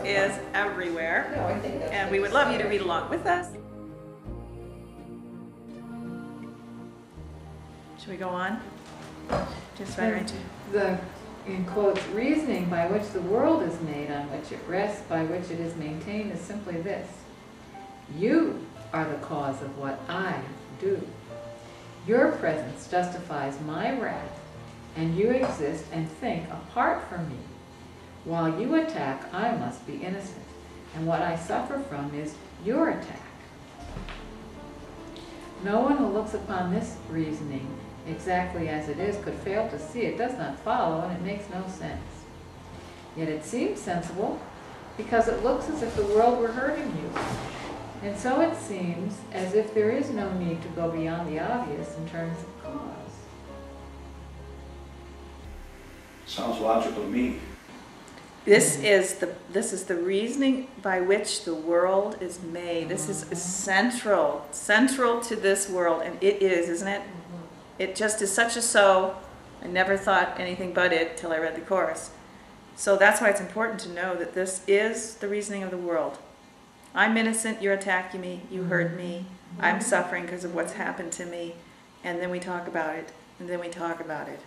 is everywhere. No, I think that's And we would love you to read along with us. Should we go on? Just right into the, in quotes, reasoning by which the world is made, on which it rests, by which it is maintained, is simply this: you are the cause of what I do. Your presence justifies my wrath, and you exist and think apart from me. While you attack, I must be innocent, and what I suffer from is your attack. No one who looks upon this reasoning exactly as it is could fail to see it does not follow, and it makes no sense. Yet it seems sensible, because it looks as if the world were hurting you. And so it seems as if there is no need to go beyond the obvious in terms of cause. Sounds logical to me. This is the reasoning by which the world is made. This is central to this world, and it is, isn't it? It just is such a so. I never thought anything but it till I read the Course. So that's why it's important to know that this is the reasoning of the world. I'm innocent, you're attacking me, you hurt me, I'm suffering because of what's happened to me, and then we talk about it, and then we talk about it,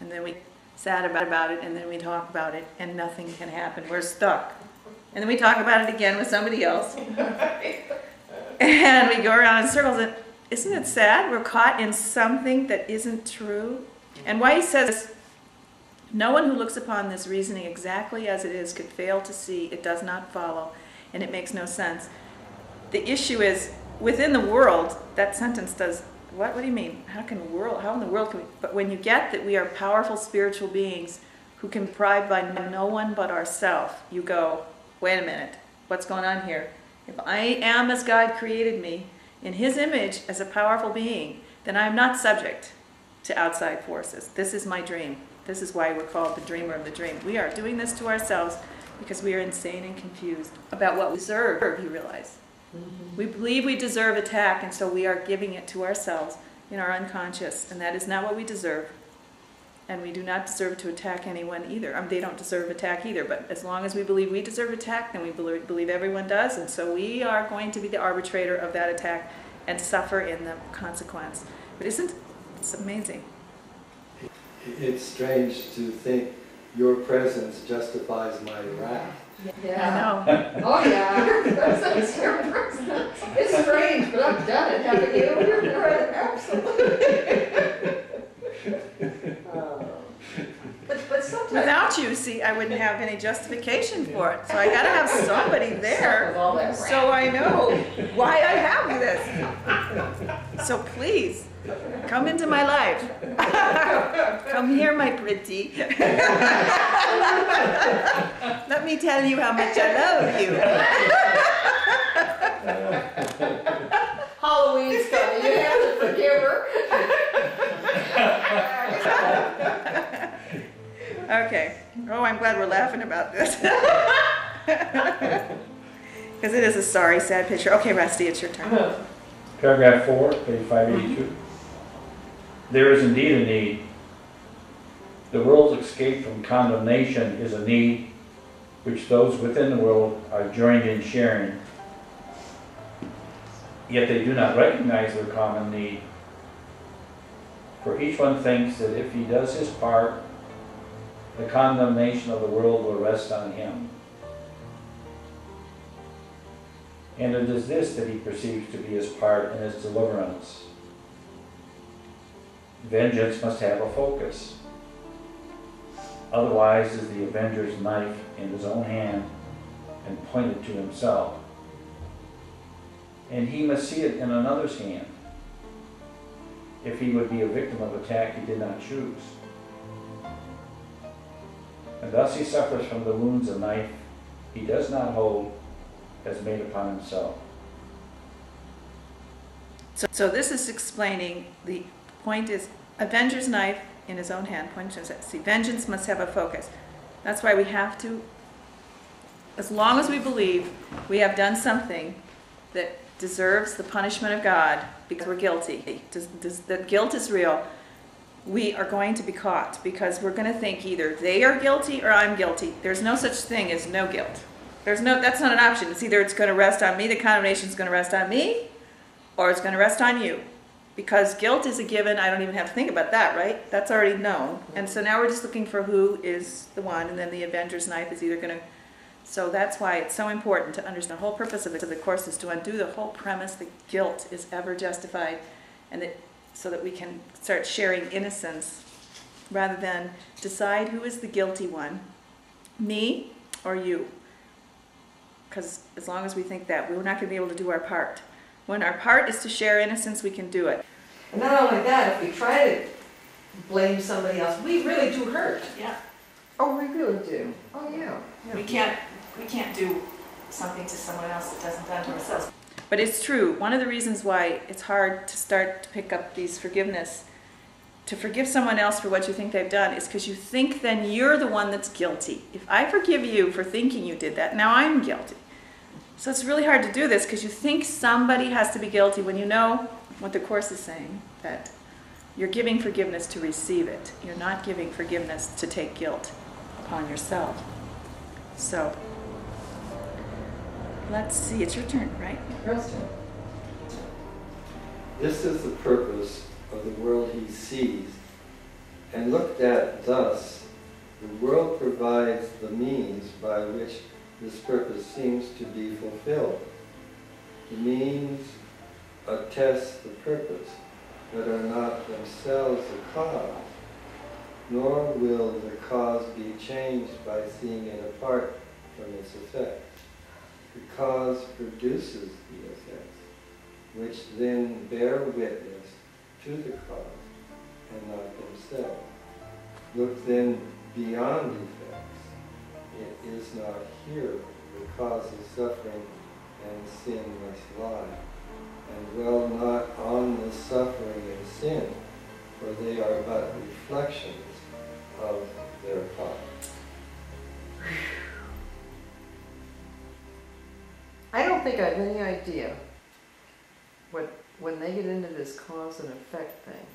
and then we sad about it, and then we talk about it, and nothing can happen. We're stuck. And then we talk about it again with somebody else. And we go around in circles, and isn't it sad? We're caught in something that isn't true. And why he says, no one who looks upon this reasoning exactly as it is could fail to see it does not follow, and it makes no sense. The issue is, within the world, that sentence does, what do you mean? How in the world can we? But when you get that we are powerful spiritual beings who can be deprived by no one but ourselves, you go, wait a minute, what's going on here? If I am as God created me, in His image as a powerful being, then I am not subject to outside forces. This is my dream. This is why we're called the dreamer of the dream. We are doing this to ourselves because we are insane and confused about what we deserve, you realize. Mm-hmm. We believe we deserve attack, and so we are giving it to ourselves in our unconscious, and that is not what we deserve. And we do not deserve to attack anyone either. They don't deserve attack either, but as long as we believe we deserve attack, then we believe everyone does, and so we are going to be the arbitrator of that attack and suffer in the consequence. But it's amazing. It's strange to think your presence justifies my wrath. Yeah. I know. Oh yeah. That's your presence. It's strange, but I've done it, haven't you? You're right, absolutely. But sometimes Without you, see, I wouldn't have any justification for it. So I got to have somebody there so I know why I have this. So please, come into my life. Come here, my pretty. Let me tell you how much I love you. Halloween's coming. You have to forgive her. Okay. Oh, I'm glad we're laughing about this. Because it is a sorry, sad picture. Okay, Rusty, it's your turn. Paragraph 4, page 582. There is indeed a need. The world's escape from condemnation is a need which those within the world are joined in sharing. Yet they do not recognize their common need. For each one thinks that if he does his part, the condemnation of the world will rest on him. And it is this that he perceives to be his part in his deliverance. Vengeance must have a focus. Otherwise is the avenger's knife in his own hand and pointed to himself. And he must see it in another's hand, if he would be a victim of attack he did not choose. And thus he suffers from the wounds a knife he does not hold has made upon himself. So this is explaining, the point is, avenger's knife in his own hand, pointing to himself. See, vengeance must have a focus. That's why we have to, as long as we believe we have done something that deserves the punishment of God because we're guilty, that guilt is real, we are going to be caught because we're going to think either they are guilty or I'm guilty. There's no such thing as no guilt. That's not an option. It's either it's going to rest on me, the condemnation is going to rest on me, or it's going to rest on you. Because guilt is a given, I don't even have to think about that, right? That's already known. And so now we're just looking for who is the one, and then the avenger's knife is either going to... So that's why it's so important to understand the whole purpose of the Course is to undo the whole premise that guilt is ever justified, and that so that we can start sharing innocence, rather than decide who is the guilty one, me or you. Because as long as we think that, we're not going to be able to do our part. When our part is to share innocence, we can do it. And not only that, if we try to blame somebody else, we really do hurt. Yeah. Oh, we really do. Oh, yeah. We can't do something to someone else that doesn't done to ourselves. But it's true. One of the reasons why it's hard to start to pick up these forgiveness, to forgive someone else for what you think they've done, is because you think then you're the one that's guilty. If I forgive you for thinking you did that, now I'm guilty. So it's really hard to do this because you think somebody has to be guilty when you know what the Course is saying, that you're giving forgiveness to receive it. You're not giving forgiveness to take guilt upon yourself. So, let's see, it's your turn, right? Girl's turn. This is the purpose of the world he sees, and looked at thus, the world provides the means by which this purpose seems to be fulfilled. The means attest the purpose, but are not themselves the cause, nor will the cause be changed by seeing it apart from its effects. The cause produces the effects, which then bear witness to the cause, and not themselves. Look then beyond effects. It is not here the cause of suffering and sin must lie, and dwell not on the suffering and sin, for they are but reflections of their cause. I don't think I have any idea what, when they get into this cause and effect thing.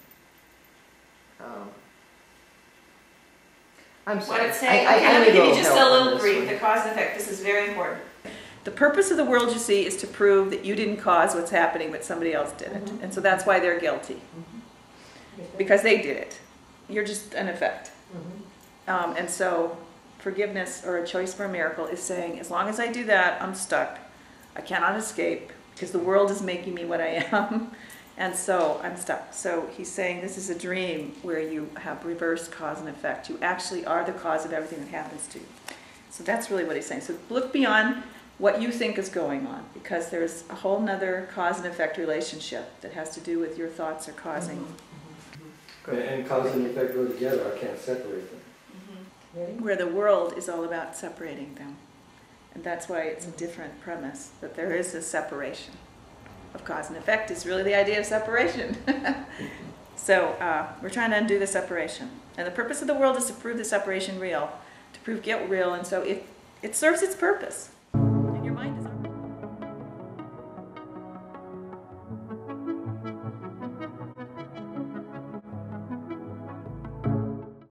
I'm sorry. What it's saying, I okay, let me need give you little just a help on little this brief, one. the cause and effect. This is very important. The purpose of the world, you see, is to prove that you didn't cause what's happening, but somebody else did it. And so that's why they're guilty. Because they did it. You're just an effect. And so forgiveness, or a choice for a miracle, is saying, as long as I do that, I'm stuck. I cannot escape, because the world is making me what I am. And so I'm stuck. So he's saying this is a dream where you have reverse cause and effect. You actually are the cause of everything that happens to you. So that's really what he's saying. So look beyond what you think is going on, because there's a whole nother cause and effect relationship that has to do with your thoughts are causing. And cause and effect go together. I can't separate them. Where the world is all about separating them. And that's why it's a different premise, that there is a separation of cause and effect. Is really the idea of separation. So we're trying to undo the separation. And the purpose of the world is to prove the separation real, to prove guilt real, and so it serves its purpose.